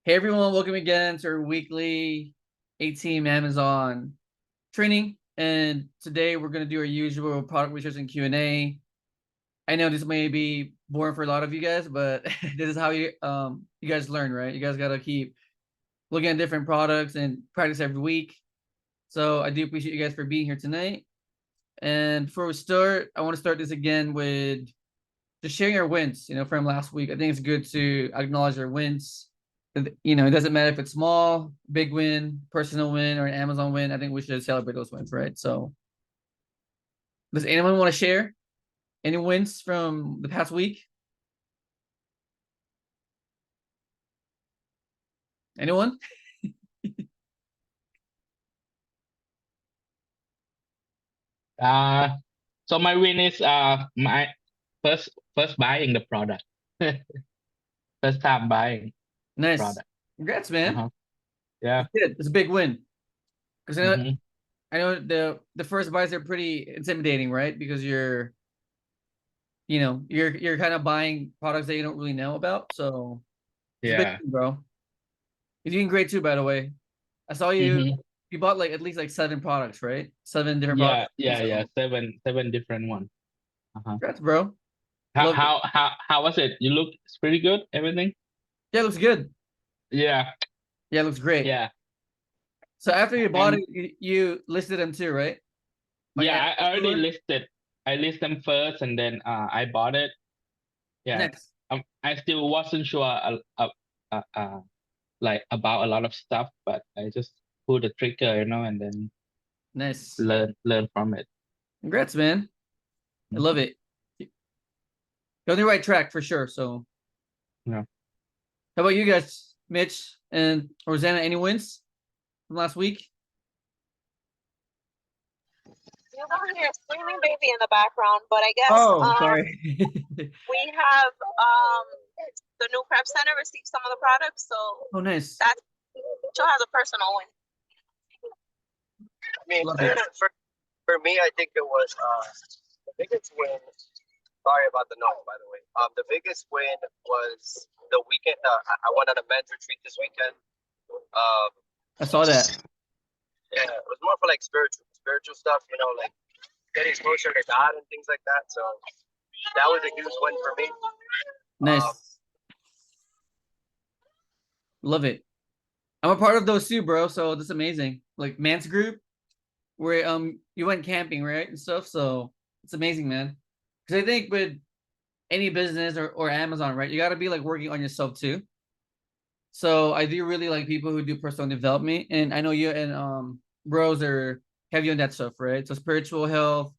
Hey everyone, welcome again to our weekly A-Team Amazon training. And today we're going to do our usual product research and Q&A. I know this may be boring for a lot of you guys, but this is how you guys learn, right? You guys got to keep looking at different products and practice every week. So I do appreciate you guys for being here tonight. And before we start, I want to start this again with just sharing our wins, from last week. I think it's good to acknowledge our wins. It doesn't matter if it's small, big win, personal win, or an Amazon win. I think we should celebrate those wins, right? So, does anyone want to share any wins from the past week? Anyone? Uh, so my win is my first buying the product. First time buying the Nice. product. Congrats, man. Uh-huh. Yeah. That's good. It's a big win. Because Mm-hmm. I know the first buys are pretty intimidating, right? Because you're kind of buying products that you don't really know about. So it's a big Yeah. win, bro. You're doing great too, by the way. I saw Mm-hmm. you bought like at least like 7 products, right? 7 different Yeah, products. yeah, yeah. So Seven different ones. Uh-huh. congrats, bro. How Love it. how how how was it? You look it's pretty good, everything? Yeah, it looks good. Yeah, Yeah, it looks great. yeah. So after you bought And it, you listed them too, right? On your yeah, Amazon I already store? listed. I list them first and then I bought it. Yeah. Nice. I still wasn't sure like about a lot of stuff, but I just pulled the trigger, and then Nice. learn from it. Congrats, man. I love it. You're on the right track for sure. So Yeah. how about you guys, Mitch and Rosanna? Any wins from last week? You don't hear a screaming baby in the background, but I guess Oh, sorry. we have the new prep center received some of the products, so Oh, nice. that still has a personal win. I mean, Love it. for me, I think it was the biggest win. Sorry about the noise, by the way. The biggest win was the weekend. I went on a men's retreat this weekend. Um, I saw that. yeah, it was more for like spiritual stuff, like getting closer to God and things like that. So that was a huge win for me. Nice. Love it. I'm a part of those too, bro. So that's amazing. Like Man's group, where you went camping, right? And stuff. So it's amazing, man. Because I think with any business or Amazon, right, you gotta be like working on yourself too. So I do really like people who do personal development. And I know you and bros are heavy on that stuff, right? So spiritual health,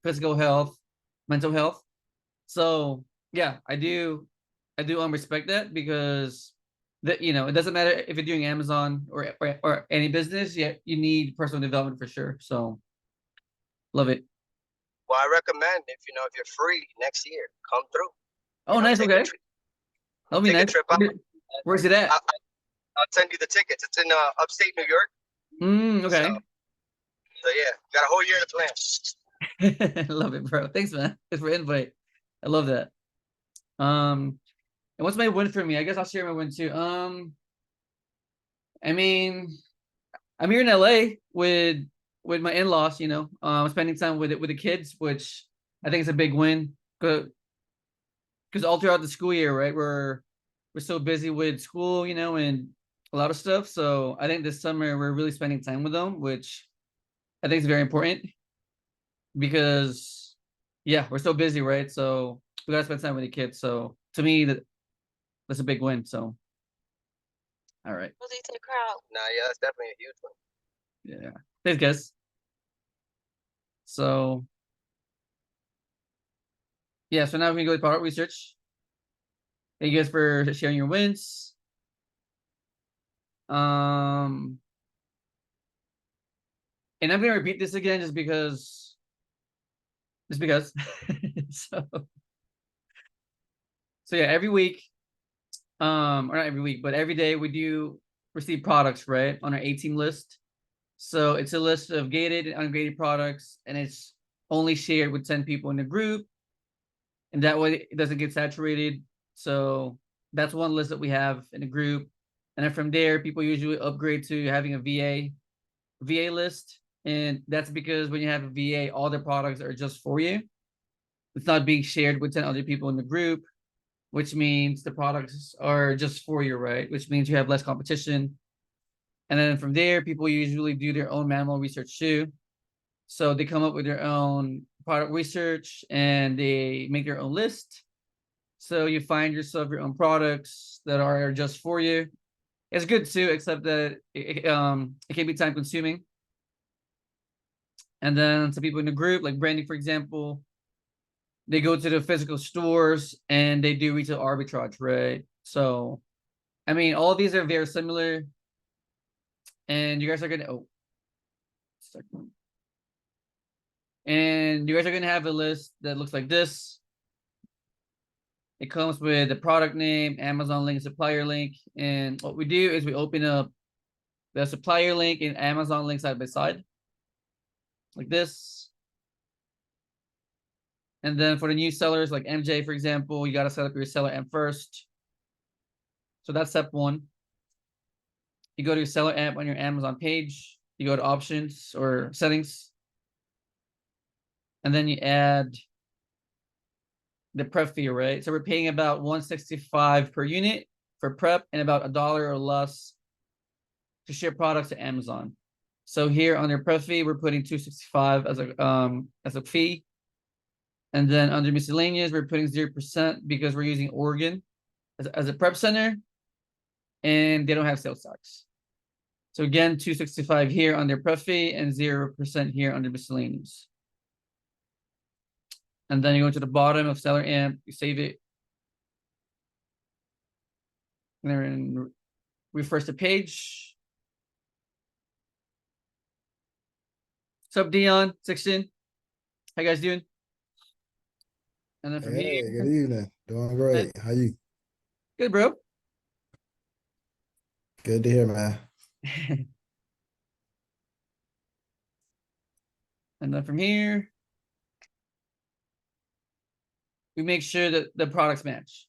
physical health, mental health. So yeah, I do respect that because that it doesn't matter if you're doing Amazon or any business, yeah, you need personal development for sure. So love it. Well, I recommend if you're free next year, come through. Oh, nice. Take a Okay, trip, that'll be take a nice. trip out. Where's it at? I'll send you the tickets. It's in upstate New York. So, Okay. so yeah, got a whole year to plan. Love it, bro. Thanks, man. Thanks for the invite. I love that. And what's my win for me? I guess I'll share my win too. I mean, I'm here in LA with my in-laws, spending time with the kids, which I think is a big win. Because all throughout the school year, right, we're so busy with school, and a lot of stuff. So I think this summer we're really spending time with them, which I think is very important because yeah, we're so busy, right? So we gotta spend time with the kids. So to me, that's a big win. So all right. Will they take her out? Nah, yeah, that's definitely a huge one. Yeah. Thanks, guys. So yeah, so now we can go to product research. Thank you guys for sharing your wins. And I'm gonna repeat this again just because. so so yeah, every week, or not every week, but every day we do receive products, right, on our A-Team list. So it's a list of gated and ungraded products, and it's only shared with 10 people in the group, and that way it doesn't get saturated. So That's one list that we have in a group. And then from there, people usually upgrade to having a VA list. And that's because when you have a VA, all the products are just for you. It's not being shared with 10 other people in the group, which means the products are just for you, right? Which means you have less competition. And then from there, people usually do their own manual research too. So they come up with their own product research and they make their own list. So you find yourself your own products that are just for you. It's good too, except that it can be time consuming. And then some people in the group, like Brandy, for example, they go to the physical stores and they do retail arbitrage, right? So, I mean, all of these are very similar. And you guys are gonna and you guys are gonna have a list that looks like this. It comes with the product name, Amazon link, supplier link. And what we do is we open up the supplier link and Amazon link side by side, like this. And then for the new sellers, like MJ, for example, you got to set up your seller amp first. So that's step one. You go to your seller amp on your Amazon page. You go to options or settings. And then you add the prep fee, right? So we're paying about $165 per unit for prep and about $1 or less to ship products to Amazon. So here under prep fee, we're putting $265 as a fee. And then under miscellaneous, we're putting 0% because we're using Oregon as a prep center and they don't have sales tax. So again, $265 here under prep fee and 0% here under miscellaneous. And then you go to the bottom of seller amp, you save it. And then refresh the page. What's up, Dion? 16. How you guys doing? And then from Hey, here, good evening. Doing great. How you? good, bro. Good to hear, man. And then from here, we make sure that the products match.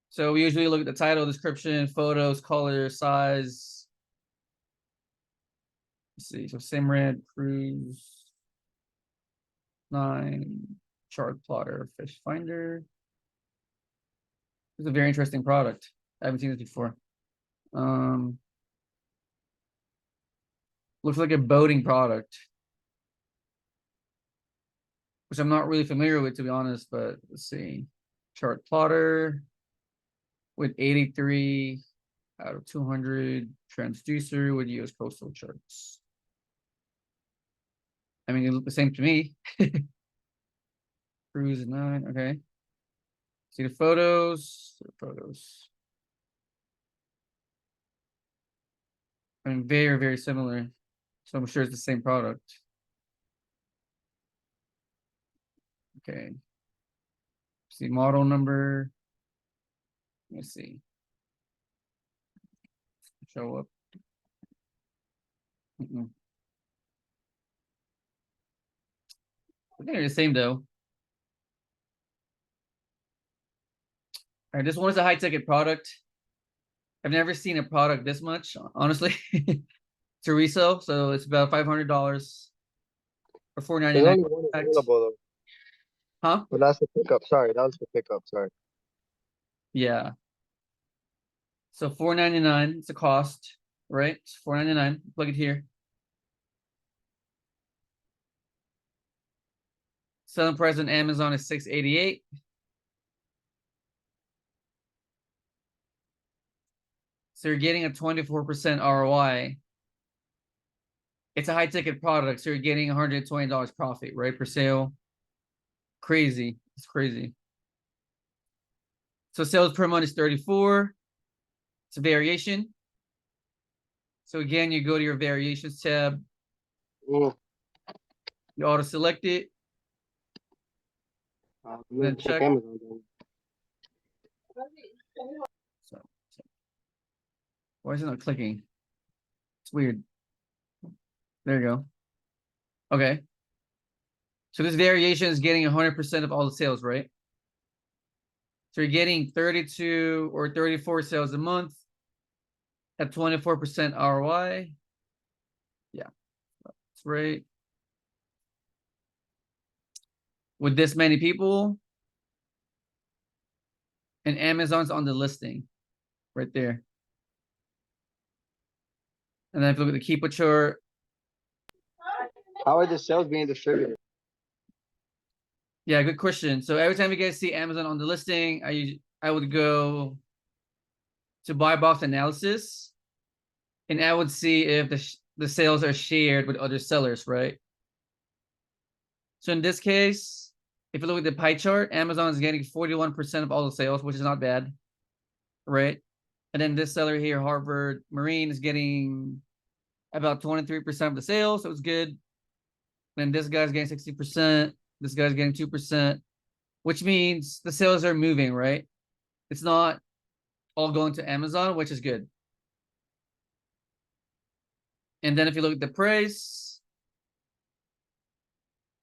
So we usually look at the title, description, photos, color, size. Let's see. So Simrad, Cruise, 9, chart plotter, fish finder. It's a very interesting product. I haven't seen this before. Looks like a boating product, which I'm not really familiar with, to be honest, but let's see. Chart plotter with 83 out of 200, transducer with US coastal charts. I mean, they look the same to me. Cruise 9, okay. See the photos. I mean, very, very similar. So I'm sure it's the same product. Okay. See model number. Let's see. Show up. I think they're the same though. All right, this one is a high ticket product. I've never seen a product this much, honestly, to resell. So it's about $500 for There's $4.99. only one available though. Huh? But that's the pickup. Sorry, that was the pickup. Sorry. Yeah. So $4.99. It's a cost, right? It's $4.99. Plug it here. Selling price on Amazon is $688. So you're getting a 24% ROI. It's a high ticket product, so you're getting $120 profit, right, per sale. Crazy. It's crazy. So sales per month is 34. It's a variation. So again, you go to your variations tab. You auto select it. Then check. So why is it not clicking? It's weird. There you go. Okay. So this variation is getting 100% of all the sales, right? So you're getting 32 or 34 sales a month at 24% ROI. Yeah, that's right. With this many people, and Amazon's on the listing right there. And then if you look at the Keepa chart, How are the sales being distributed? yeah, good question. So every time you guys see Amazon on the listing, I would go to buy box analysis, and I would see if the sales are shared with other sellers, right? So in this case, if you look at the pie chart, Amazon is getting 41% of all the sales, which is not bad, right? And then this seller here, Harvard Marine, is getting about 23% of the sales, so it's good. Then this guy's getting 60%. This guy's getting 2%, which means the sales are moving, right? It's not all going to Amazon, which is good. And then if you look at the price,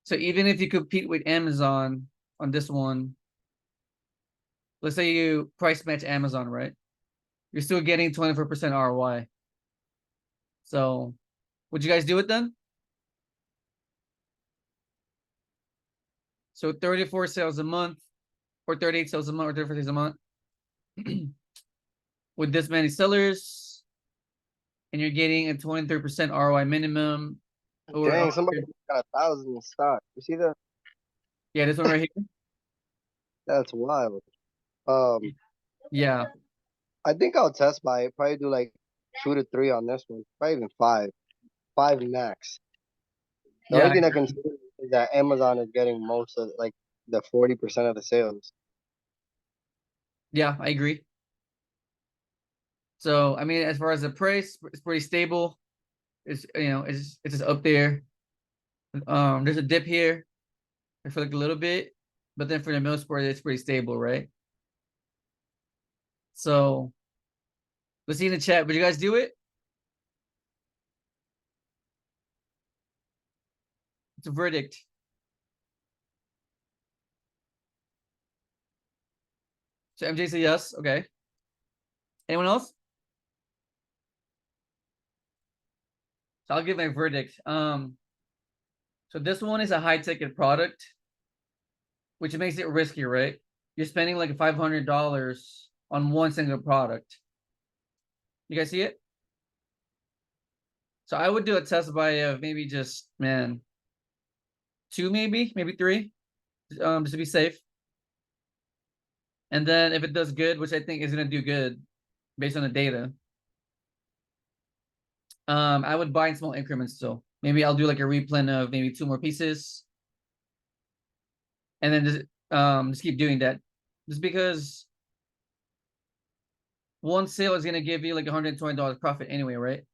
so even if you compete with Amazon on this one, let's say you price match Amazon, right? You're still getting 24% ROI. So would you guys do it then? So 34 sales a month, or 38 sales a month, or 34 sales a month with this many sellers, and you're getting a 23% ROI minimum. Dang, somebody got 1,000 in stock. You see that? Yeah, this one right here. That's wild. Yeah, I think I'll test buy it. Probably do like 2 to 3 on this one. Probably even 5. 5 max. The yeah, only thing I can see is that Amazon is getting most of like the 40% of the sales. yeah, I agree. So I mean, as far as the price, it's pretty stable. It's it's just up there. There's a dip here for like a little bit, but then for the most part, it's pretty stable, right? So let's see in the chat. Would you guys do it? It's a verdict. So MJ said yes. Okay. Anyone else? So I'll give my verdict. So this one is a high ticket product, which makes it risky, right? You're spending like $500 on one single product. You guys see it? So I would do a test buy of maybe just, man, 2, maybe 3, just to be safe. And then if it does good, which I think is gonna do good based on the data, I would buy in small increments still. Maybe I'll do like a replan of maybe 2 more pieces, and then just keep doing that, just because one sale is gonna give you like $120 profit anyway, right?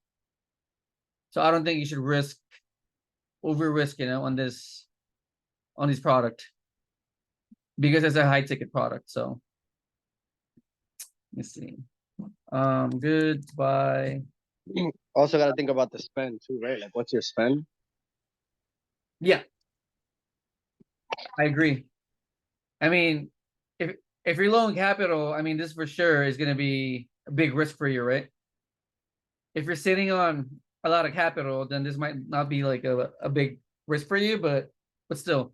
So I don't think you should over risk, on this product, because it's a high ticket product. So let's see. Good buy. Also got to think about the spend too, right? Like, what's your spend? Yeah, I agree. I mean, if you're low in capital, I mean, this for sure is gonna be a big risk for you, right? If you're sitting on a lot of capital, then this might not be like a big risk for you, but still,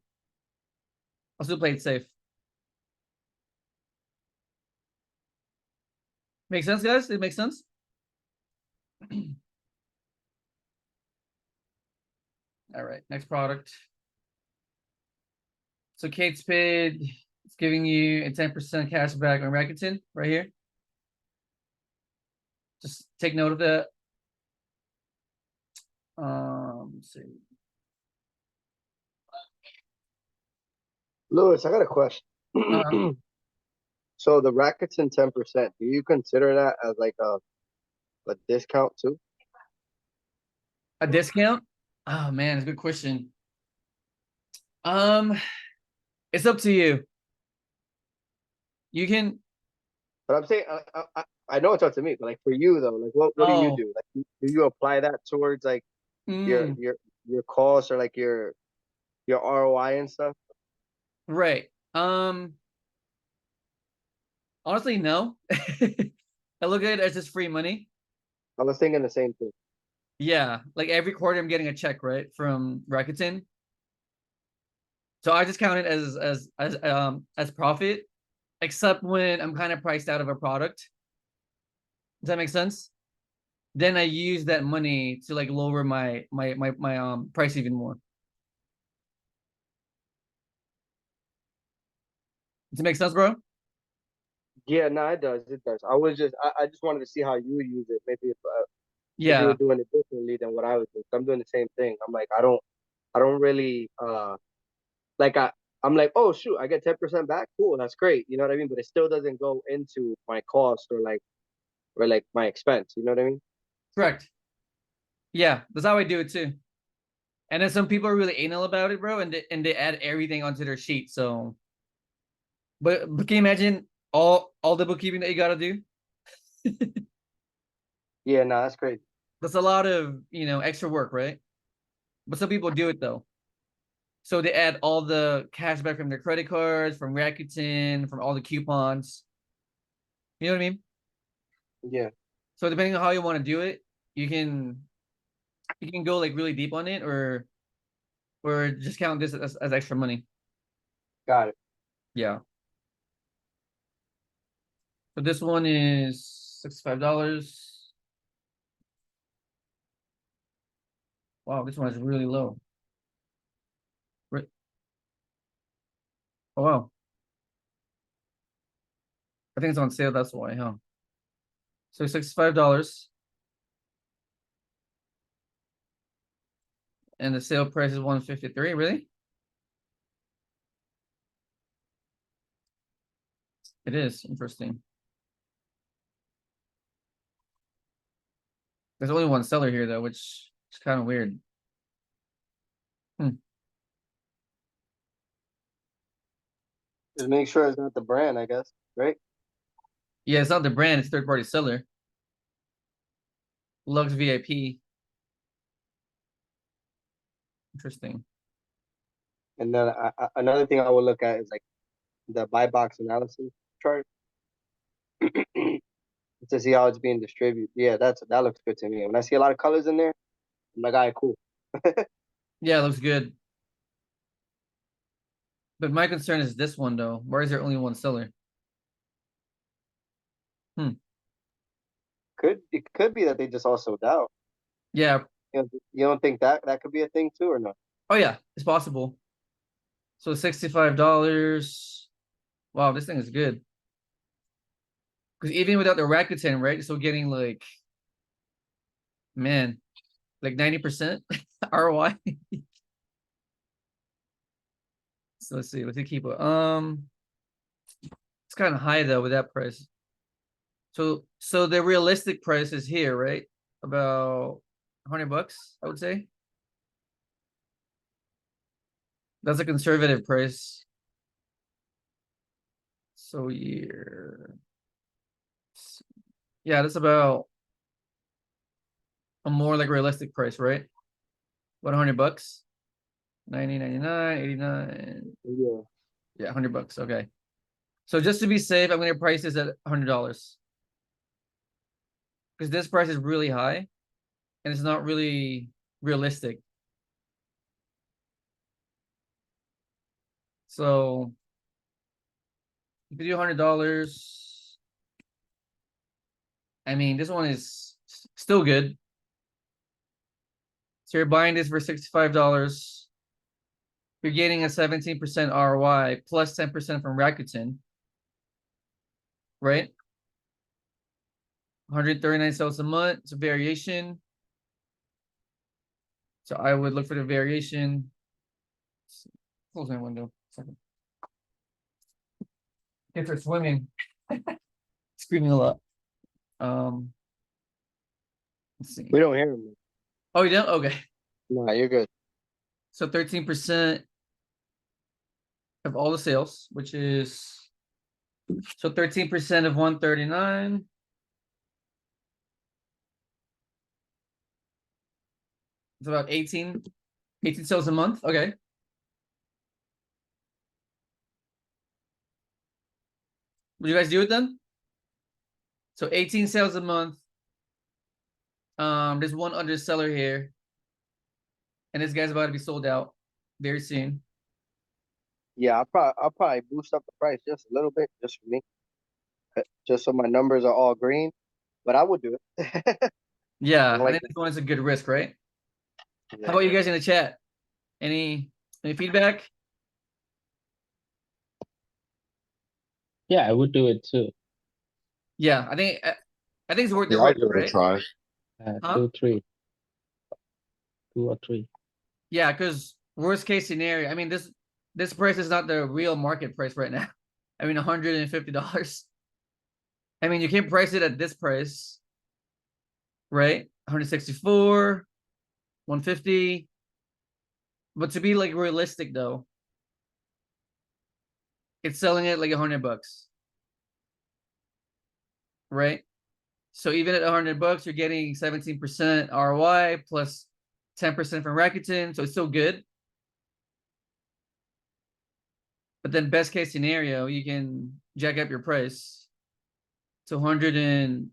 I'll still play it safe. Makes sense, guys? It makes sense. All right, next product. So Kate Spade, it's giving you a 10% cash back on Rakuten right here. Just take note of that. Let's see. Louis, I got a question. Uh-huh. So the Rakuten 10%, do you consider that as like a discount too? A discount? Oh man, it's a good question. It's up to you. You can. But I'm saying I know it's up to me, but like for you though, like what do you do? Like do you apply that towards like your costs, or like your ROI and stuff? Right. Honestly, no. I look at it as just free money. I was thinking the same thing. Yeah, like every quarter I'm getting a check, right, from Rakuten. So I just count it as profit, except when I'm kind of priced out of a product. Does that make sense? Then I use that money to like lower my price even more. Does it make sense, bro? Yeah, no, it does. It does. I just wanted to see how you would use it. Maybe if you Yeah, were doing it differently than what I was doing. I'm doing the same thing. I'm like, I don't really like I'm like, oh shoot, I get 10% back. Cool, that's great. You know what I mean? But it still doesn't go into my cost or like my expense. You know what I mean? correct. Yeah, that's how I do it too. And then some people are really anal about it, bro, and they add everything onto their sheet. So, but can you imagine all the bookkeeping that you gotta do? Yeah, no, that's great. That's a lot of extra work, right? But some people do it though. So they add all the cash back from their credit cards, from Rakuten, from all the coupons. You know what I mean? Yeah, So depending on how you want to do it, you can go like really deep on it, or just count this as extra money. got it. Yeah. So this one is $65. Wow, this one is really low. Oh wow. I think it's on sale, that's why, huh? So $65. And the sale price is 153, really? It is interesting. There's only one seller here though, which is kind of weird. Just make sure it's not the brand, I guess, right? Yeah, it's not the brand, it's third-party seller. Lux VIP. Interesting. And then another thing I will look at is like the buy box analysis chart to see how it's being distributed. Yeah, that looks good to me. When I see a lot of colors in there, I'm like, all right, cool. Yeah, it looks good. But my concern is this one though. Why is there only one seller? It could be that they just all sold out. Yeah. You don't think that could be a thing too, or no? Oh yeah, it's possible. So $65. Wow, this thing is good. Because even without the Rakuten, right? So getting like, man, like 90% ROI. So let's see, let's keep it. It's kind of high though with that price. So the realistic price is here, right? About $100, I would say. That's a conservative price. So yeah, that's about a more like realistic price, right? What, $100? 90, 99, 89. Yeah. Yeah, $100. Okay. So just to be safe, I'm gonna price this at $100. Because this price is really high and it's not really realistic. So if you do $100, I mean this one is still good. So you're buying this for $65. You're getting a 17% ROI plus 10% from Rakuten, right? 139 sales a month. It's a variation. So I would look for the variation. Close my window. Second. Kids are swimming. Screaming a lot. Let's see. We don't hear them. Oh, you don't? Okay. No, you're good. So 13% of all the sales, which is so 13% of 139. It's about 18 sales a month. Okay. Would you guys do it then? So 18 sales a month. There's one underseller here. And this guy's about to be sold out very soon. Yeah, I'll probably boost up the price just a little bit, just for me, just so my numbers are all green. But I would do it. Yeah, I like think this one is a good risk, right? Yeah. How about you guys in the chat? Any feedback? Yeah, I would do it too. Yeah, I think it's worth the Yeah, I'll risk, give it a right? try. Huh? 2, 3. 2 or 3. Yeah, because worst case scenario, I mean this price is not the real market price right now. I mean $150. I mean you can price it at this price, right? 164, 150. But to be like realistic though, it's selling it like $100, right? So even at $100, you're getting 17% ROI plus 10% from Rakuten, so it's still good. But then best case scenario, you can jack up your price to $150,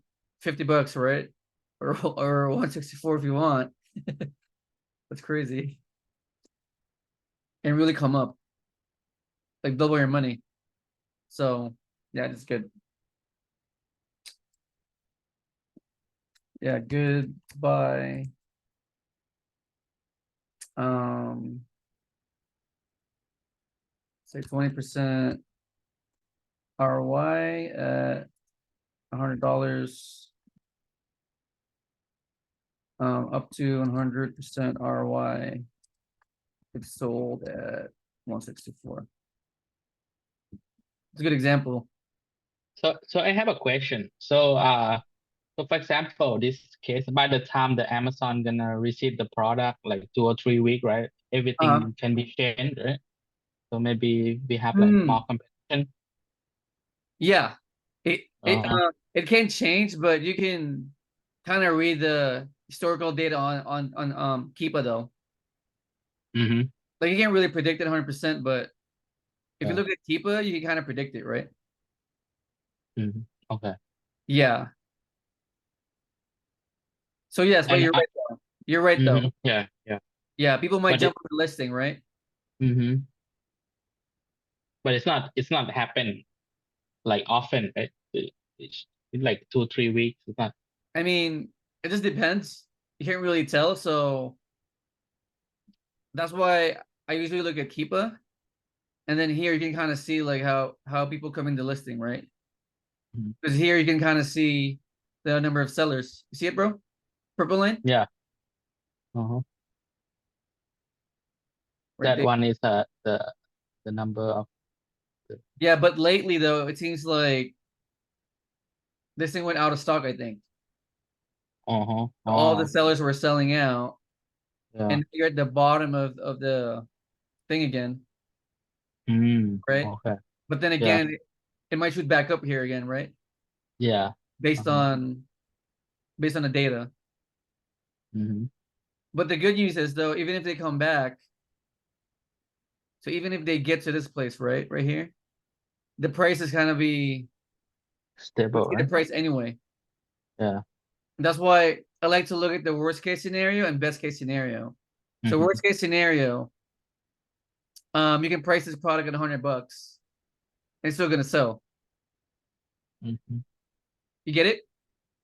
right? Or 164 if you want. That's crazy. And really come up. Like double your money. So yeah, it's good. Yeah, good buy. Say 20% ROI at $100. Up to 100% ROI. It's sold at 164. It's a good example. So I have a question. So for example, this case, by the time the Amazon gonna receive the product, like 2 or 3 weeks, right? Everything can be changed, right? So maybe we have like more competition. Yeah, it Uh-huh. it can change, but you can kind of read the historical data on Keepa though. Mm-hmm. Like you can't really predict it 100%, but if you Yeah. look at Keepa, you can kind of predict it, right? Mm-hmm. Okay. Yeah. So yes, but And you're right though. You're right though. yeah. Yeah, people might But jump on the listing, right? but it's not happen like often, right? It's like 2, 3 weeks. It's not. I mean, it just depends. You can't really tell, so that's why I usually look at Keepa, and then here you can kind of see like how people come into listing, right? Mhm. Because here you can kind of see the number of sellers. You see it, bro? Purple line Yeah. Uh-huh. right That there. one is the number of Yeah, but lately though, it seems like this thing went out of stock. I think all the sellers were selling out, yeah. and you're at the bottom of the thing again, right? Okay. But then again, it might shoot back up here again, right? Yeah. Based on the data. Mm-hmm. But the good news is though, even if they come back, so even if they get to this place, right here, the price is gonna be Stable, the right? price anyway. Yeah. That's why I like to look at the worst case scenario and best case scenario. So worst case scenario, you can price this product at $100. And it's still gonna sell. Mm-hmm. You get it?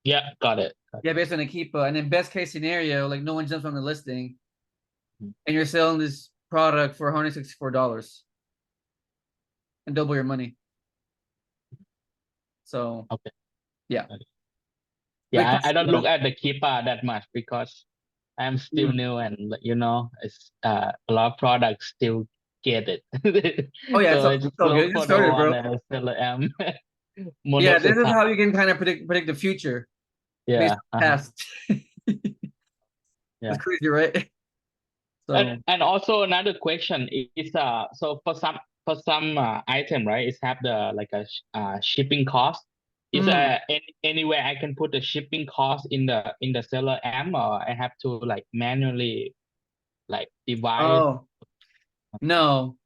Yeah, got it. Yeah, based on a Keepa. And then best case scenario, like no one jumps on the listing, Mhm. and you're selling this product for $164 and double your money. So Okay. yeah. Yeah, I don't look at the keeper that much because I'm still Mm. new and it's a lot of products still get it. Oh yeah, So I it's just so look good. You for the started, one bro. that I still am most Yeah, of the this is time. how you can kind of predict the future based Yeah. on the past. Yeah. It's crazy, right? So And also another question is so for some item, right, it's have the like a shipping cost. Is there any way I can put the shipping cost in the seller app, or I have to like manually like divide? oh no.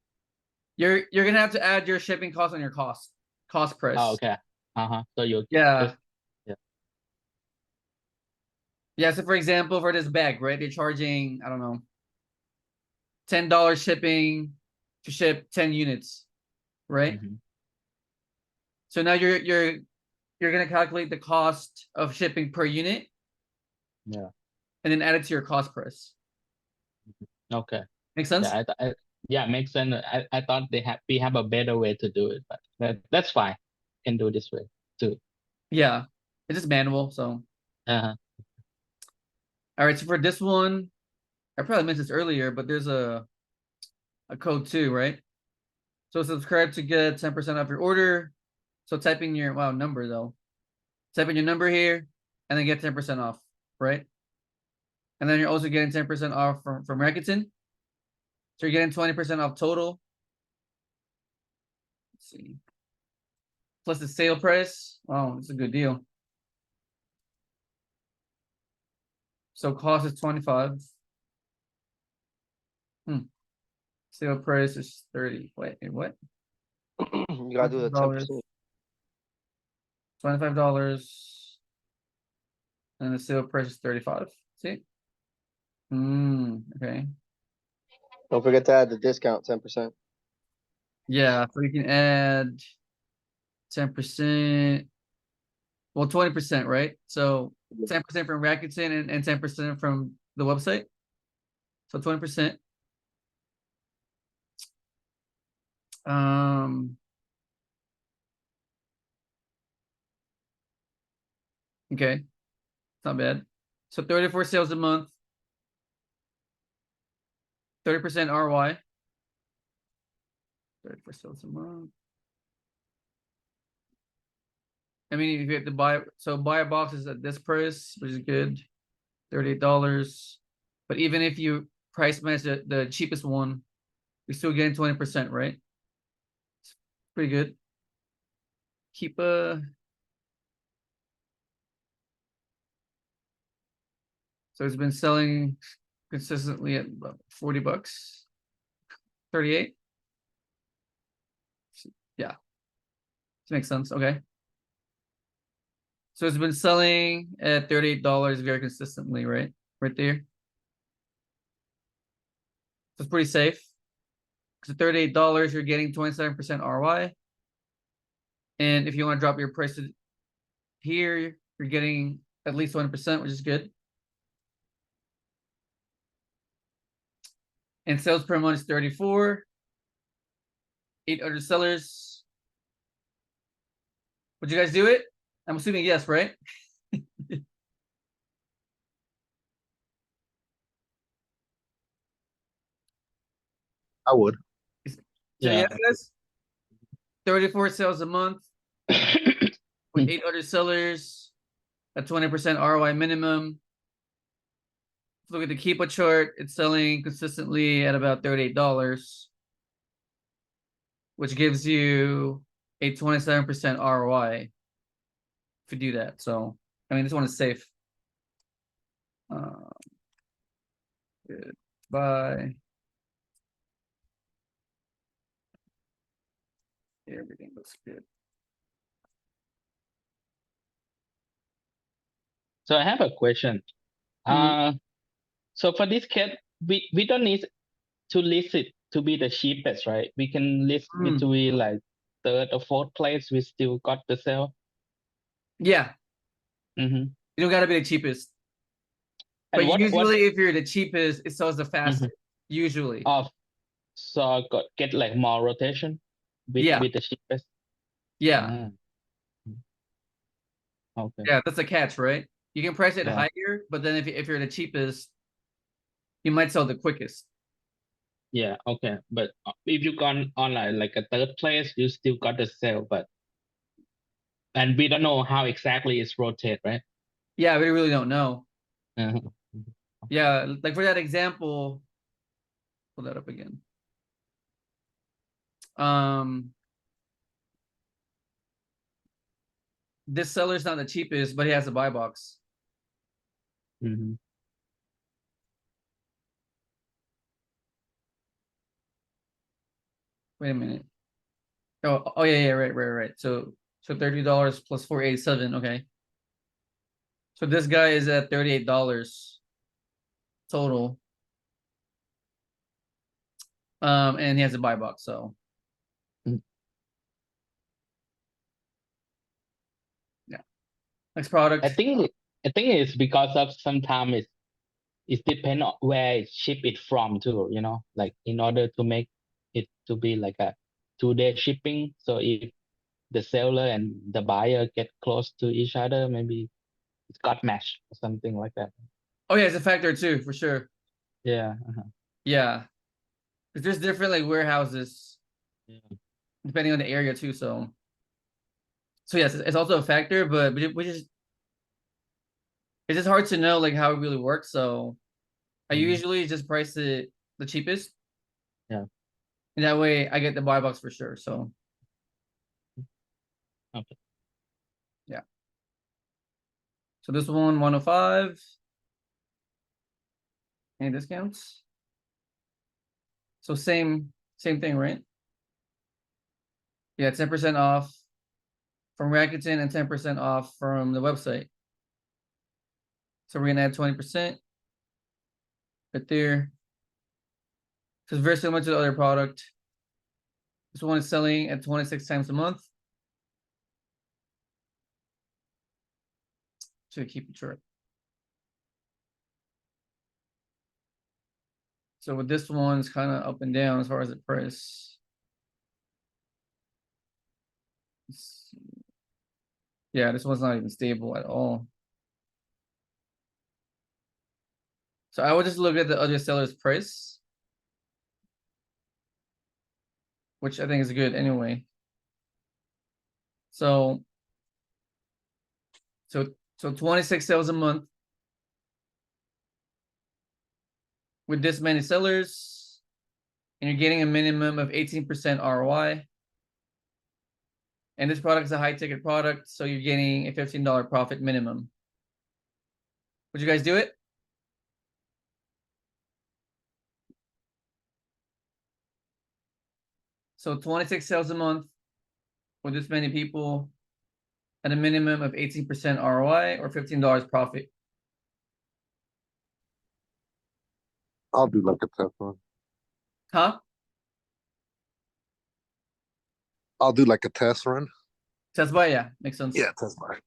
You're gonna have to add your shipping cost on your cost. cost price. Oh, okay. So you Yeah. yeah. Yeah. So for example, for this bag, right? They're charging, I don't know, $10 shipping to ship 10 units, right? Mhm. So now you're gonna calculate the cost of shipping per unit. Yeah. And then add it to your cost price. Okay. Make sense? Yeah, makes sense. I thought we have a better way to do it, but that's fine. Can do this way too. Yeah. It's just manual. So Uh-huh. all right. So for this one, I probably mentioned this earlier, but there's a code too, right? So subscribe to get 10% off your order. So type in your number though. Type in your number here and then get 10% off, right? And then you're also getting 10% off from Rakuten. So you're getting 20% off total. Let's see. Plus the sale price. Oh, it's a good deal. So cost is 25. Sale price is 30. Wait, what? You gotta do the 10%. $25. And the sale price is 35. See? Okay. Don't forget to add the discount, 10%. Yeah, so you can add 10%. Well, 20%, right? So 10% from Rakuten and 10% from the website. So 20%. Okay. It's not bad. So 34 sales a month. 30% ROI. 34 sales a month. I mean, if you have to buy, so buy a box is at this price, which is good, $38. But even if you price match the cheapest one, you're still getting 20%, right? It's pretty good. Keep so it's been selling consistently at about $40, 38. Yeah, this makes sense. Okay. So it's been selling at $38 very consistently, right? Right there. So it's pretty safe. Because at $38, you're getting 27% ROI. And if you want to drop your price here, you're getting at least 20%, which is good. And sales per month is 34. 8 other sellers. Would you guys do it? I'm assuming yes, right? I would. So Yeah. yes, guys. 34 sales a month with 8 other sellers, a 20% ROI minimum. Look at the Keepa chart. It's selling consistently at about $38, which gives you a 27% ROI if you do that. So, I mean, this one is safe. Goodbye. Everything looks good. So I have a question. So for this kit, we don't need to list it to be the cheapest, right? We can list it to be like third or fourth place. We still got the sale. Yeah. Mm-hmm. You don't gotta be the cheapest. And But what usually if you're the cheapest, it sells the fastest. Usually. so get like more rotation with the cheapest. Yeah. Okay. Yeah, that's a catch, right? You can price it Yeah. higher, but then if you're the cheapest, you might sell the quickest. Yeah, okay. But if you gone on like a third place, you still got the sale, and we don't know how exactly it's rotate, right? Yeah, we really don't know. Uh-huh. Yeah, like for that example, pull that up again. This seller's not the cheapest, but he has a buy box. Mm-hmm. Wait a minute. Oh yeah, right. So $30 plus 487. Okay. So this guy is at $38 total. And he has a buy box, so Mm. yeah. Next product. I think it's because of sometimes it depends on where it ship it from too, you know, like in order to make it to be like a 2-day shipping. So if the seller and the buyer get close to each other, maybe it's got matched or something like that. Oh yeah, it's a factor too, for sure. Yeah. Yeah. Because there's different like warehouses Yeah. depending on the area too. So yes, it's also a factor, but which is it's just hard to know like how it really works. So I Mhm. usually just price it the cheapest. Yeah. And that way I get the buy box for sure. So Okay. yeah. So this one 105. Any discounts? So same thing, right? Yeah, 10% off from Rakuten and 10% off from the website. So we're gonna add 20% right there. So it's very similar to the other product. This one is selling at 26 times a month. To keep it short. So with this one, it's kind of up and down as far as the price. Yeah, this one's not even stable at all. So I would just look at the other seller's price, which I think is good anyway. So 26 sales a month with this many sellers, and you're getting a minimum of 18% ROI. And this product is a high ticket product, so you're getting a $15 profit minimum. Would you guys do it? So 26 sales a month with this many people at a minimum of 18% ROI or $15 profit. I'll do like a test run. Huh? I'll do like a test run. Test buy, yeah, makes sense. Yeah, test buy.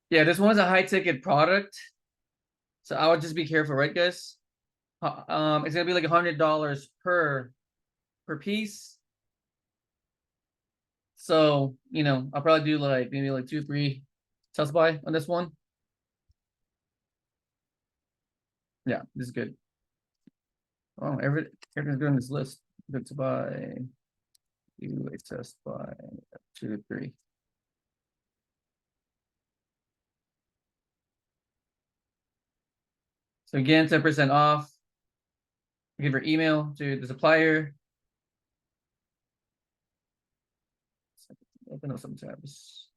Yeah, this one's a high ticket product. So I would just be careful, right, guys? It's gonna be like $100 per piece. So, I'll probably do like maybe like 2-3 test buy on this one. Yeah, this is good. Oh, everything's good on this list. Good to buy. Do a test buy 2-3. So again, 10% off. Give your email to the supplier. Open up some tabs.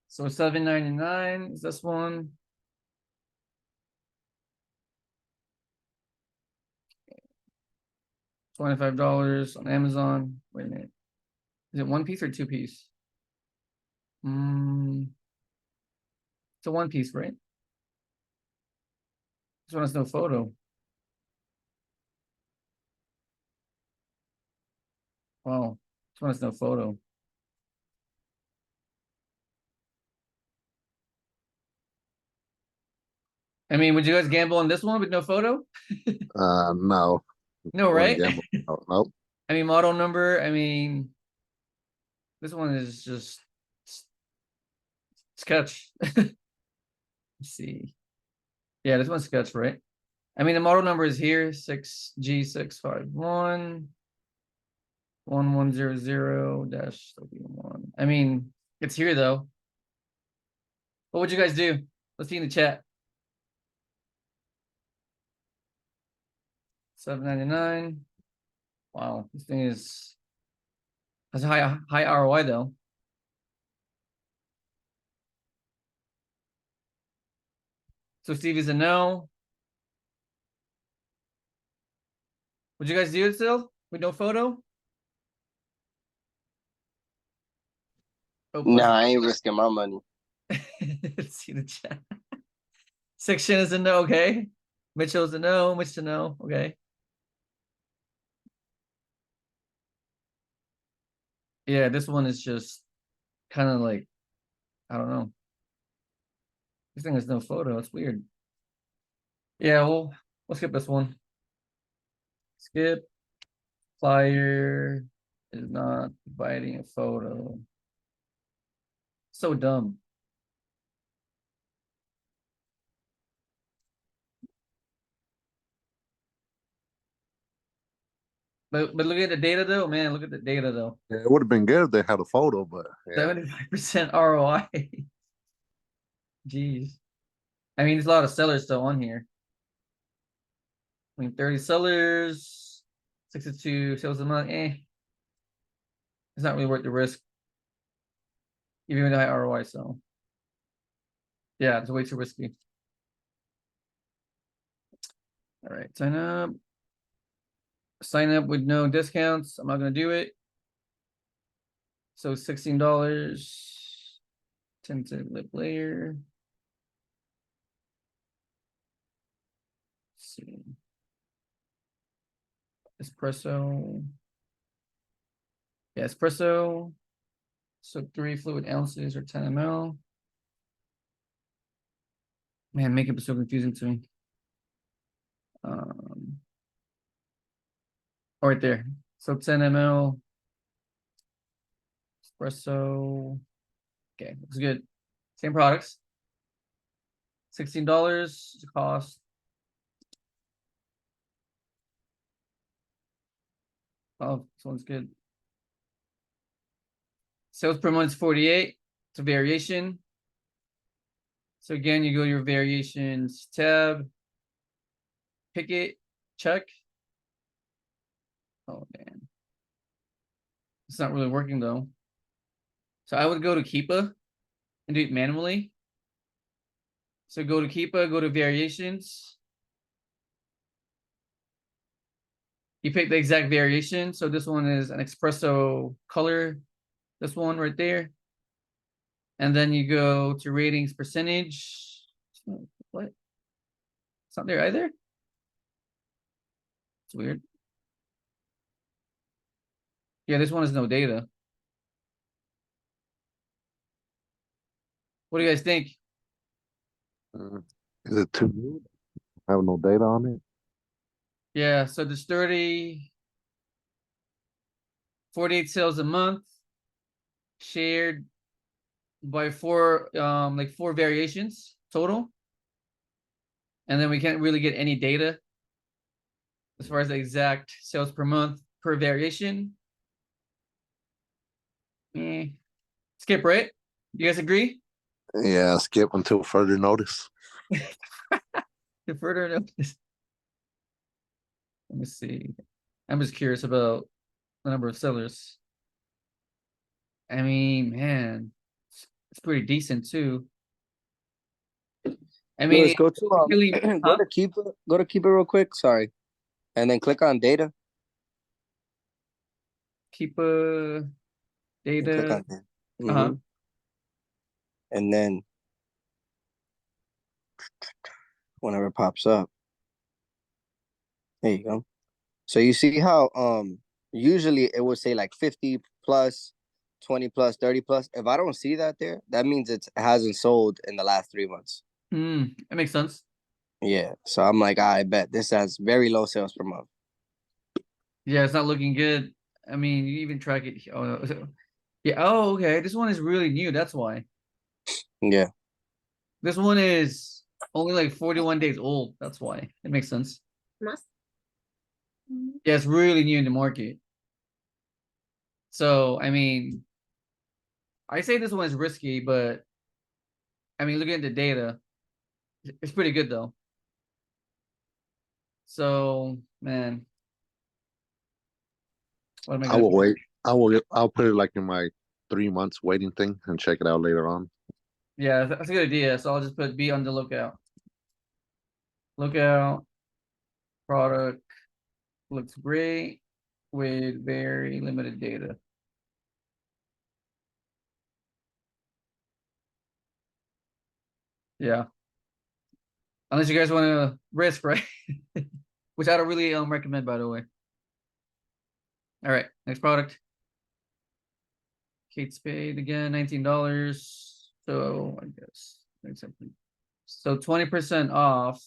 So $7.99 is this one. $25 on Amazon. Wait a minute. Is it one piece or two piece? It's a one piece, right? This one has no photo. Wow, this one has no photo. I mean, would you guys gamble on this one with no photo? No. No, right? Nope. I mean, model number. I mean, this one is just sketch. Let's see. Yeah, this one's sketch, right? I mean, the model number is here, 6G651 1100-1. I mean, it's here though. What would you guys do? Let's see in the chat. $7.99. Wow, this thing has a high ROI though. So Stevie's a no. Would you guys do it still with no photo? Oh, Nah, I ain't risking my money. Let's see the chat. Section is a no, okay. Mitchell's a no, Mitch a no, okay. Yeah, this one is just kind of like, I don't know. This thing has no photo, it's weird. Yeah, we'll skip this one. Skip. Flyer is not providing a photo. So dumb. But look at the data though, man. Look at the data though. Yeah, it would have been good if they had a photo, but yeah. 75% ROI. Jeez. I mean, there's a lot of sellers still on here. I mean, 30 sellers, 62 sales a month. It's not really worth the risk. Even with the high ROI, so yeah, it's way too risky. All right, sign up. Sign up with no discounts. I'm not gonna do it. So $16. 10 to lip layer. Let's see. Espresso. Yeah, espresso. So 3 fluid ounces or 10 ml. Man, makeup is so confusing to me. Right there. So 10 ml. Espresso. Okay, looks good. Same products. $16 the cost. Oh, this one's good. Sales per month is 48. It's a variation. So again, you go to your variations tab, pick it, check. Oh man. It's not really working though. So I would go to Keepa and do it manually. So go to Keepa, go to variations. You pick the exact variation. So this one is an espresso color. This one right there. And then you go to ratings percentage. What? It's not there either. It's weird. Yeah, this one has no data. What do you guys think? Is it too new? Have no data on it? Yeah, so there's 48 sales a month shared by four variations total. And then we can't really get any data as far as the exact sales per month per variation. Skip, right? You guys agree? Yeah, skip until further notice. To further notice. Let me see. I'm just curious about the number of sellers. I mean, man, it's pretty decent too. I mean, Lewis, go to really, go to Keeper, go to Keeper real quick. Sorry, and then click on data. keep And click data. on data. Uh-huh. And then whenever it pops up, there you go. So you see how usually it would say like 50 plus, 20 plus, 30 plus. If I don't see that there, that means it hasn't sold in the last 3 months. That makes sense. Yeah. So I'm like, I bet this has very low sales per month. Yeah, it's not looking good. I mean, you even track it. Oh, yeah. Oh, okay. This one is really new. That's why. Yeah. This one is only like 41 days old. That's why. It makes sense. Yeah, it's really new in the market. So, I mean, I say this one is risky, but I mean, looking at the data, it's pretty good though. So, man, What am I I gonna will wait. I'll put it like in my 3 months waiting thing and check it out later on. Yeah, that's a good idea. So I'll just put be on the lookout. Lookout. Product looks great with very limited data. Yeah. Unless you guys want to risk, right? Which I don't really recommend, by the way. All right, next product. Kate Spade again, $19. So I guess so 20% off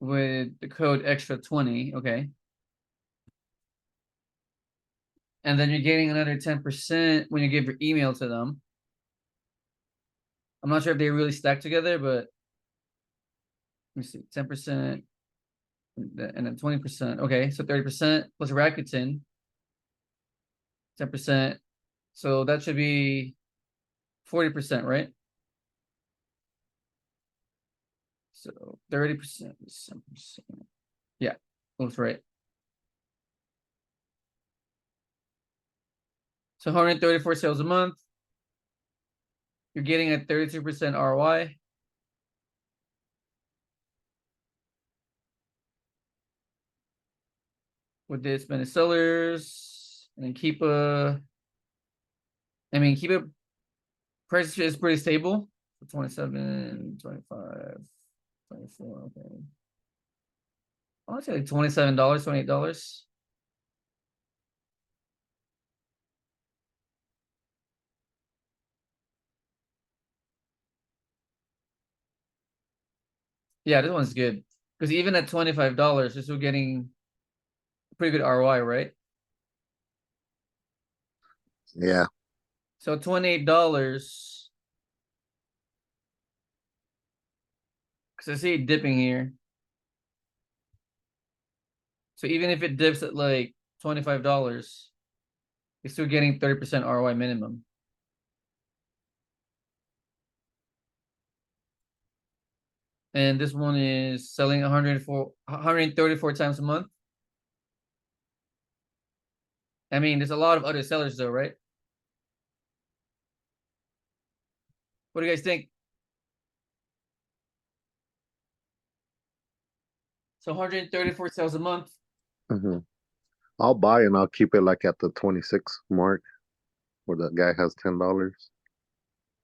with the code extra 20. Okay. And then you're getting another 10% when you give your email to them. I'm not sure if they really stack together, but let me see, 10%. And then 20%. Okay, so 30% plus Rakuten. 10%. So that should be 40%, right? So 30% is 7%. Yeah, looks right. So 134 sales a month. You're getting a 32% ROI. With this many sellers. And then keep a price is pretty stable. 27, 25, 24, okay. I want to say like $27, $28. Yeah, this one's good. Because even at $25, you're still getting pretty good ROI, right? Yeah. So $28. Because I see it dipping here. So even if it dips at like $25, you're still getting 30% ROI minimum. And this one is selling 134 times a month. I mean, there's a lot of other sellers though, right? What do you guys think? So 134 sales a month. Hmm. I'll buy and I'll keep it like at the 26 mark where the guy has $10.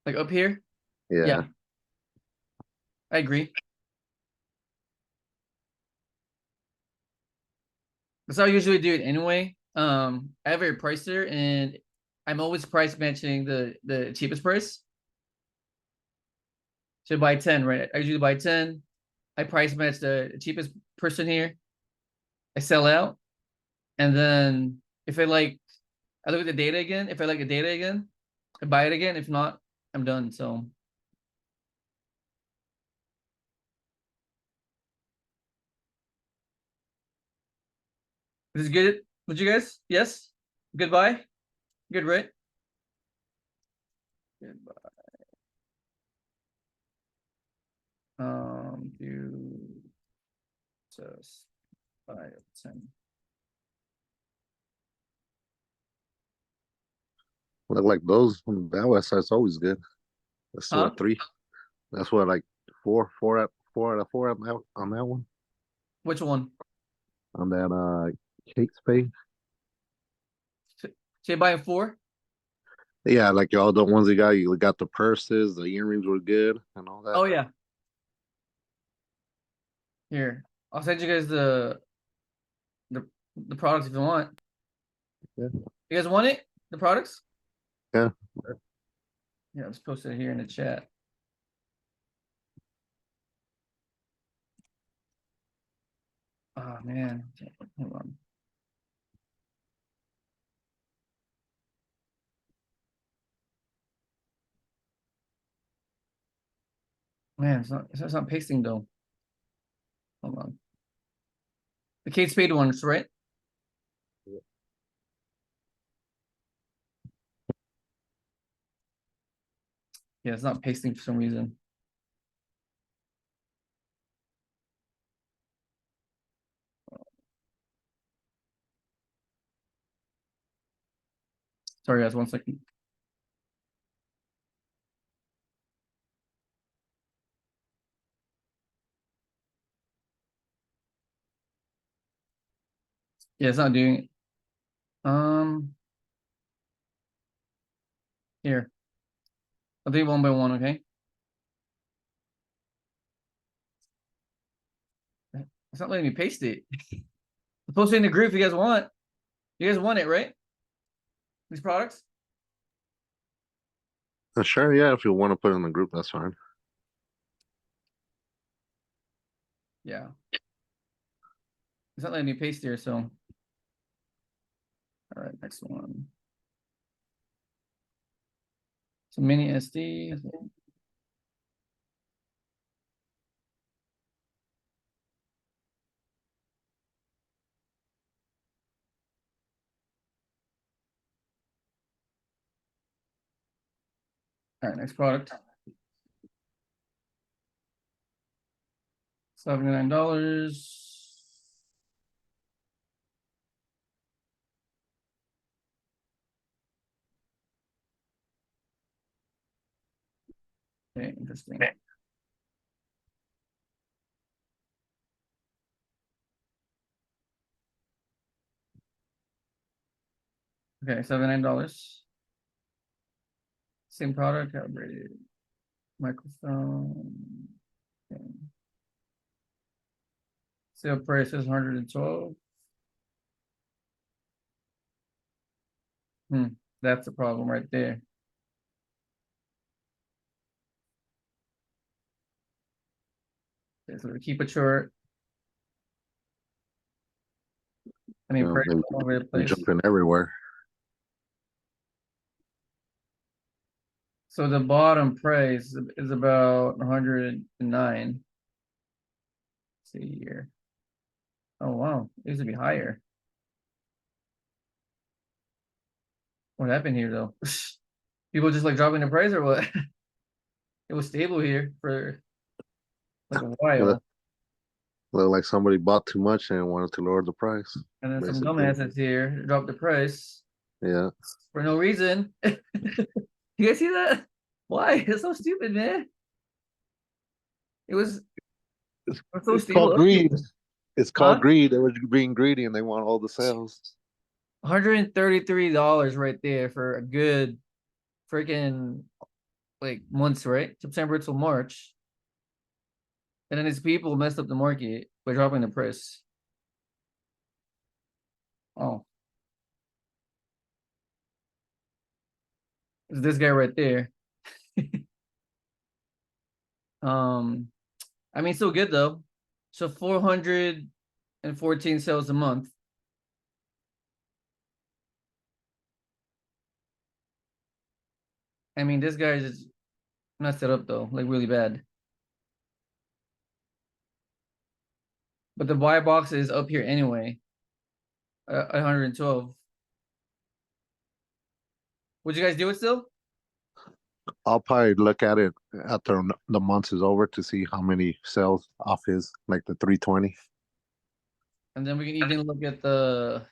Like up here? Yeah. I agree. That's how I usually do it anyway. I have a pricer and I'm always price matching the cheapest price. So buy 10, right? I usually buy 10. I price match the cheapest person here. I sell out. And then if I look at the data again. If I like the data again, I buy it again. If not, I'm done. So this is good. Would you guys? Yes? Goodbye? Good, right? Goodbye. Do just 5, 10. Look like those that website's always good. That's Huh? what 3. That's what like 4 out of 4 on that one. Which one? On that Kate Spade. So you buying 4? Yeah, like all the ones you got the purses, the earrings were good and all that. Oh yeah. Here, I'll send you guys the products if you want. Yeah. You guys want it? The products? Yeah. Yeah, let's post it here in the chat. Oh man, hold on. Man, it's not pasting though. Hold on. The Kate Spade ones, right? Yeah. Yeah, it's not pasting for some reason. Sorry, guys, 1 second. Yeah, it's not doing it. Here. I'll do it one by one, okay? It's not letting me paste it. Post it in the group if you guys want. You guys want it, right? These products? Sure, yeah. If you want to put it in the group, that's fine. Yeah. It's not letting me paste here, so. All right, next one. So mini SD. All right, next product. $79. Okay, interesting. Okay, $79. Same product, calibrated microphone. Okay. Sale price is 112. That's the problem right there. Okay, so we keep it short. I mean, Yeah, price maybe all over the place. jumping everywhere. So the bottom price is about 109. Let's see here. Oh wow, it used to be higher. What happened here though? People just like dropping the price or what? It was stable here for like a while. Look like somebody bought too much and wanted to lower the price. And then some basically. dumbasses here dropped the price Yeah. for no reason. You guys see that? Why? It's so stupid, man. It was so It's stable. called greed. It's called Huh? greed. They were being greedy and they want all the sales. $133 right there for a good freaking like months, right? September till March. And then these people messed up the market by dropping the price. Oh. It's this guy right there. I mean, still good though. So 414 sales a month. I mean, this guy just messed it up though, like really bad. But the buy box is up here anyway. 112. Would you guys do it still? I'll probably look at it after the month is over to see how many sales off his, like the 320. And then we can even look at the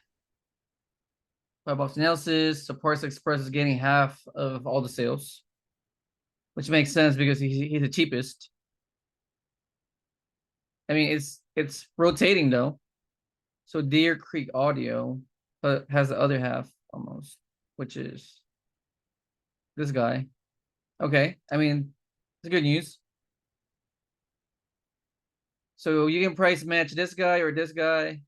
buy box analysis. So Parts Express is getting half of all the sales, which makes sense because he's the cheapest. I mean, it's rotating though. So Deer Creek Audio has the other half almost, which is this guy. Okay, I mean, it's good news. So you can price match this guy or this guy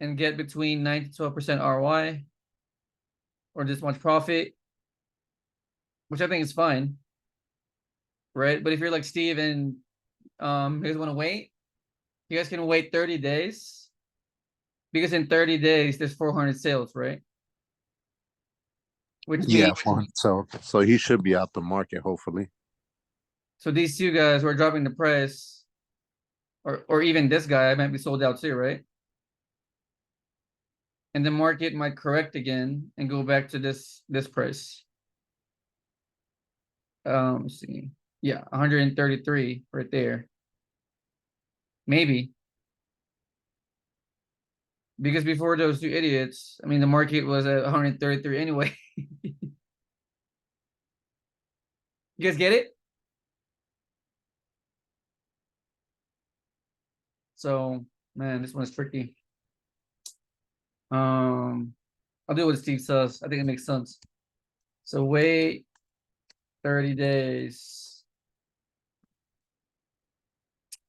and get between 9 to 12% ROI or this much profit, which I think is fine, right? But if you're like Steve and you guys want to wait, you guys can wait 30 days because in 30 days there's 400 sales, right? Which Yeah, means so he should be out the market hopefully. so these two guys who are dropping the price, or even this guy might be sold out too, right? And the market might correct again and go back to this price. Let's see. Yeah, 133 right there. Maybe. Because before those two idiots, I mean, the market was at 133 anyway. You guys get it? So, man, this one's tricky. I'll do what Steve says. I think it makes sense. So wait 30 days.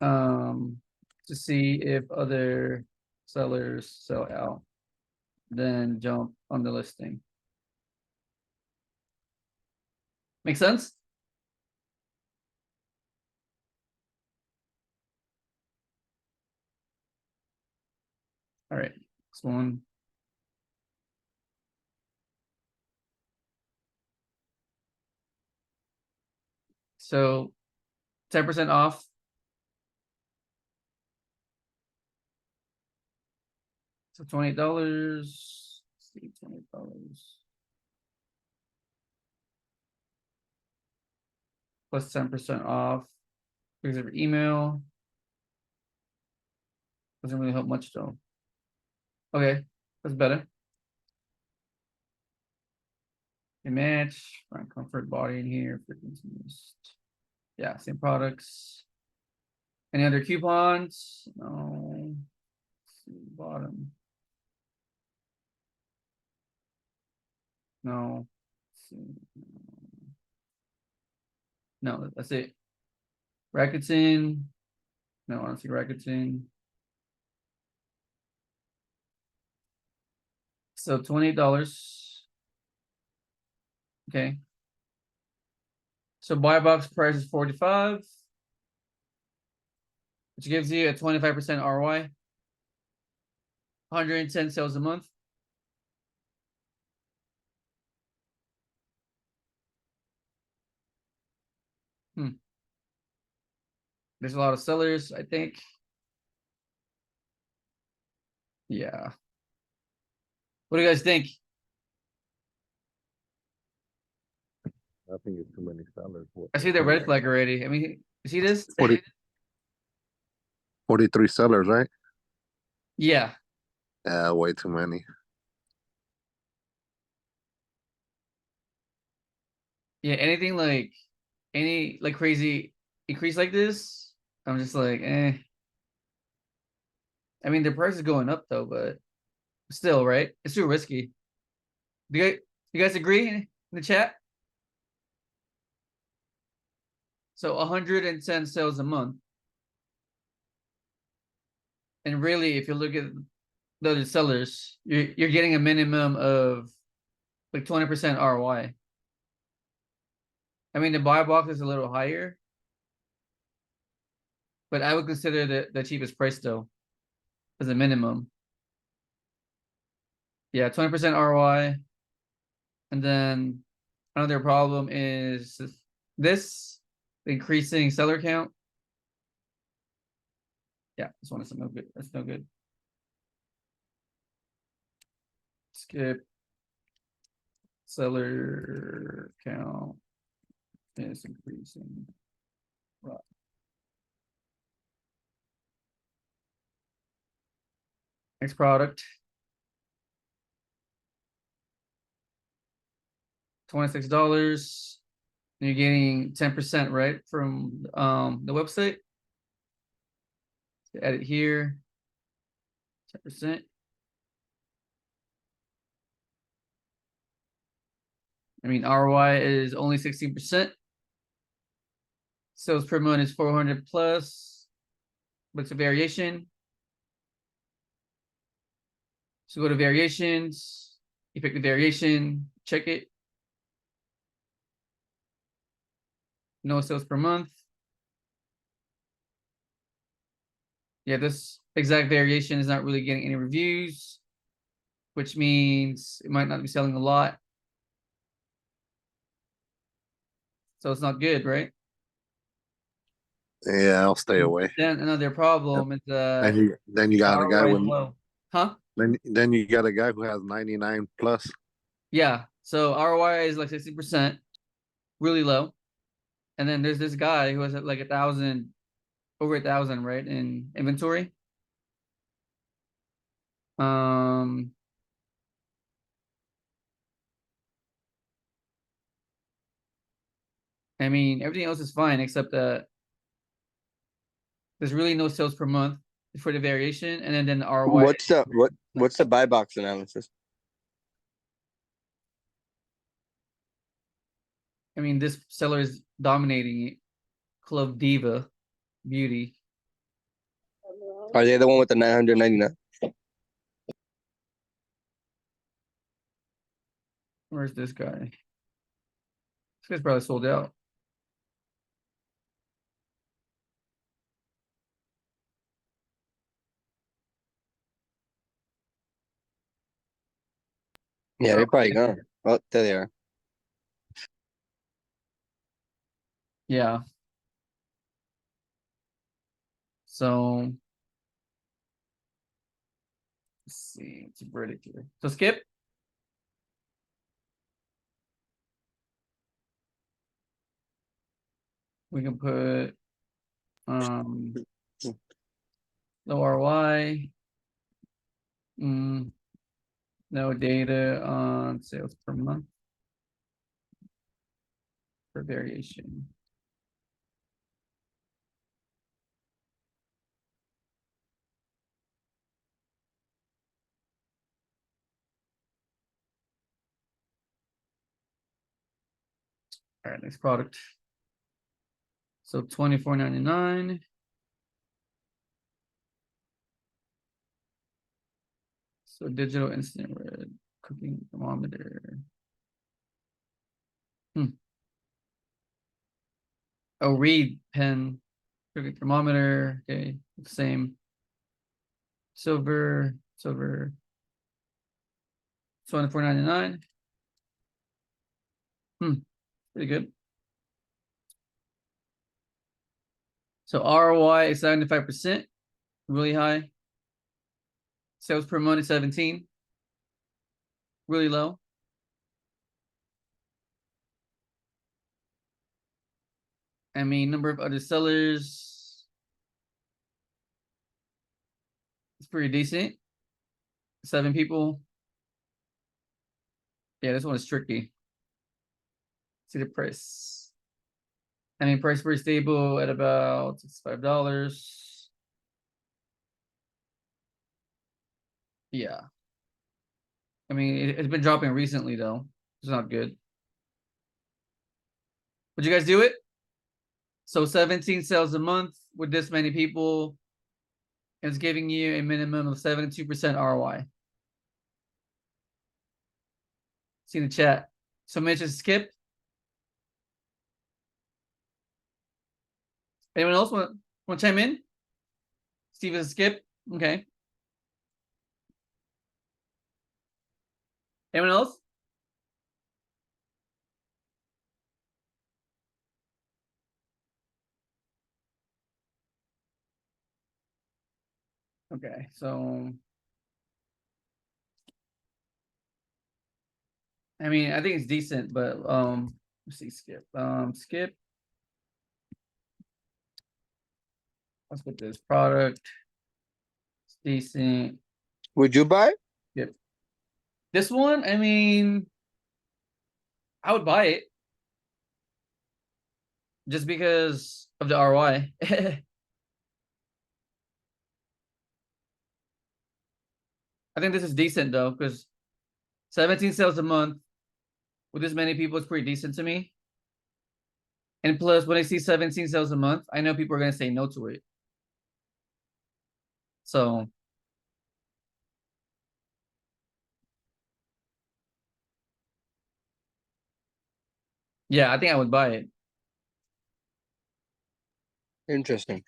To see if other sellers sell out, then jump on the listing. Make sense? All right, next one. So 10% off. So $20. Let's see, $20. Plus 10% off because of your email. Doesn't really help much though. Okay, that's better. A match, find comfort body in here, frequency list. Yeah, same products. Any other coupons? No. Let's see, bottom. No. Let's see. No, that's it. Rakuten. No, I don't see Rakuten. So $28. Okay. So buy box price is 45, which gives you a 25% ROI. 110 sales a month. There's a lot of sellers, I think. Yeah. What do you guys think? I think it's too many sellers. I see the red flag already. I mean, you see this? 43 sellers, right? Yeah. Yeah, way too many. Yeah, anything like any like crazy increase like this, I'm just like, eh. I mean, the price is going up though, but still, right? It's too risky. Do you guys agree in the chat? So 110 sales a month. And really, if you look at the other sellers, you're getting a minimum of like 20% ROI. I mean, the buy box is a little higher, but I would consider the cheapest price though as a minimum. Yeah, 20% ROI. And then another problem is this increasing seller count. Yeah, this one is no good. That's no good. Skip. Seller count is increasing. Right. Next product. $26. You're getting 10%, right? From the website. Add it here. 10%. I mean, ROI is only 16%. Sales per month is 400 plus. But it's a variation. So go to variations. You pick the variation, check it. No sales per month. Yeah, this exact variation is not really getting any reviews, which means it might not be selling a lot. So it's not good, right? Yeah, I'll stay away. Then another problem is Then you got a guy ROI is with low. Huh? then you got a guy who has 99 plus. Yeah. So ROI is like 60%, really low. And then there's this guy who has like 1,000, over 1,000, right, in inventory. Um, I mean, everything else is fine except that there's really no sales per month for the variation, and then the ROI. What's the buy box analysis? I mean, this seller is dominating it. Club Diva Beauty. Are they the one with the 999? Where's this guy? This guy's probably sold out. Yeah, they're probably gone. Oh, there they are. Yeah. So let's see. It's verdict here. So skip. We can put low ROI. No data on sales per month for variation. All right, next product. So $24.99. So digital instant red cooking thermometer. Oh, read pen cooking thermometer. Okay, same. Silver. $24.99. Pretty good. So ROI is 75%, really high. Sales per month is 17, really low. I mean, number of other sellers, it's pretty decent. 7 people. Yeah, this one is tricky. See the price. I mean, price pretty stable at about $65. Yeah. I mean, it's been dropping recently though. It's not good. Would you guys do it? So 17 sales a month with this many people. It's giving you a minimum of 72% ROI. See the chat. So Mitch is skip. Anyone else want to chime in? Steve is skip. Okay. Anyone else? Okay, so I mean, I think it's decent, but let's see, skip. Skip. Let's put this product. It's decent. Would you buy? Yep. This one, I mean, I would buy it just because of the ROI. I think this is decent though, because 17 sales a month with this many people is pretty decent to me. And plus, when I see 17 sales a month, I know people are going to say no to it. So yeah, I think I would buy it. Interesting.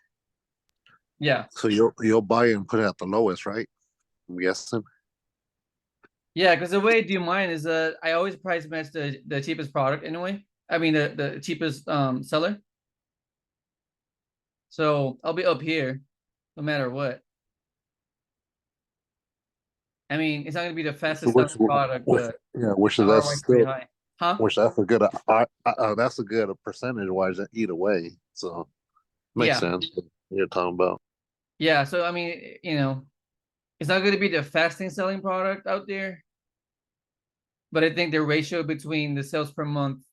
Yeah. So you'll buy it and put it at the lowest, right? I'm guessing. Yeah, because the way I do mine is that I always price match the cheapest product anyway. I mean the cheapest seller. So I'll be up here no matter what. I mean, it's not gonna be the fastest selling product, but which the is ROI that's is pretty still, high. Huh? which that's a good, that's a good percentage wise either way. So makes Yeah. sense. What you're talking about. Yeah, so I mean, you know, It's not going to be the fastest selling product out there, but I think the ratio between the sales per month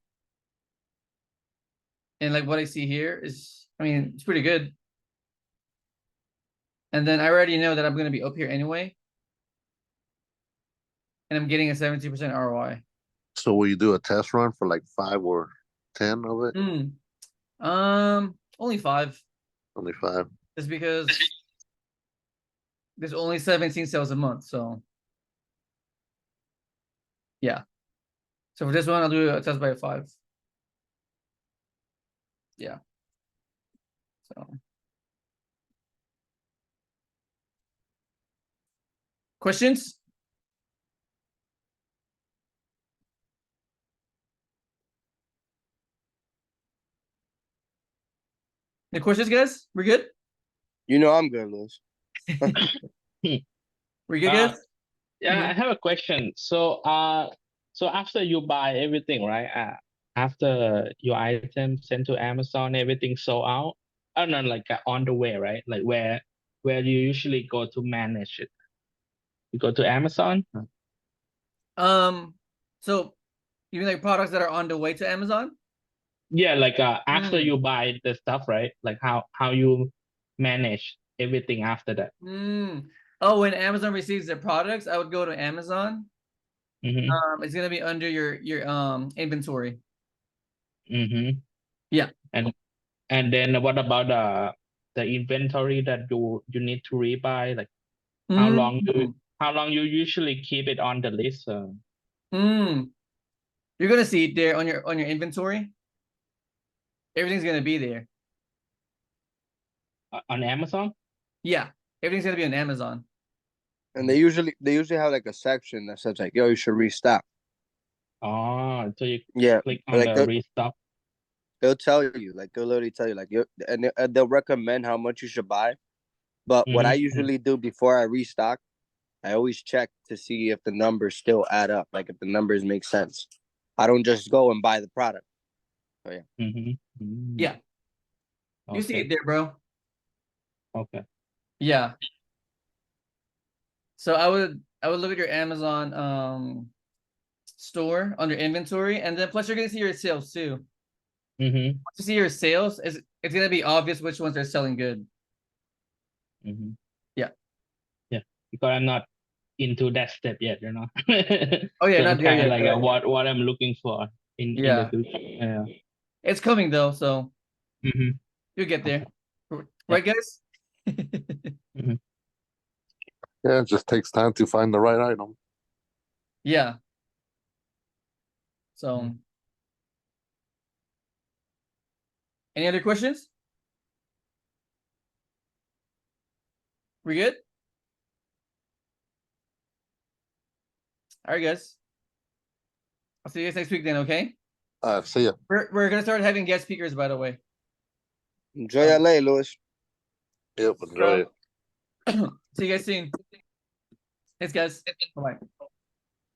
and like what I see here is, I mean, it's pretty good. And then I already know that I'm going to be up here anyway. And I'm getting a 70% ROI. So will you do a test run for like 5 or 10 of it? Only 5. Only 5. Just because there's only 17 sales a month, so yeah. So for this one, I'll do a test by 5. Yeah. So questions? Any questions, guys? We're good? You know I'm good, Louis. We good, guys? Yeah, I have a question. So so after you buy everything, right? After your item sent to Amazon, everything sold out. Oh no, like on the way, right? Like where you usually go to manage it. You go to Amazon? So you mean like products that are on the way to Amazon? Yeah, like after you buy the stuff, right? Like how you manage everything after that. Oh, when Amazon receives their products, I would go to Amazon. Mm-hmm. It's gonna be under your inventory. Mm-hmm. Yeah. And then what about the inventory that you need to rebuy? Like how long you usually keep it on the list? You're gonna see it there on your inventory. Everything's gonna be there. On Amazon? Yeah, everything's gonna be on Amazon. And they usually have like a section that says like, yo, you should restock. Oh, so you Yeah, click on like the restock. they'll tell you, like they'll literally tell you, like they'll recommend how much you should buy. But what I usually do before I restock, I always check to see if the numbers still add up, like if the numbers make sense. I don't just go and buy the product. So yeah. Yeah. You see it there, bro. Okay. Yeah. So I would look at your Amazon store under inventory, and then plus you're gonna see your sales too. Once you see your sales, it's gonna be obvious which ones are selling good. Yeah. Yeah, because I'm not into that step yet, you know. Oh yeah, So not there yet. like what I'm looking for in the future. Yeah. It's coming though, so you'll get there. Right, guys? Yeah, it just takes time to find the right item. Yeah. So any other questions? We good? All right, guys. I'll see you guys next week then, okay? See ya. We're gonna start having guest speakers, by the way. Enjoy LA, Louis. Yep, enjoy it. See you guys soon. Thanks, guys. Bye-bye.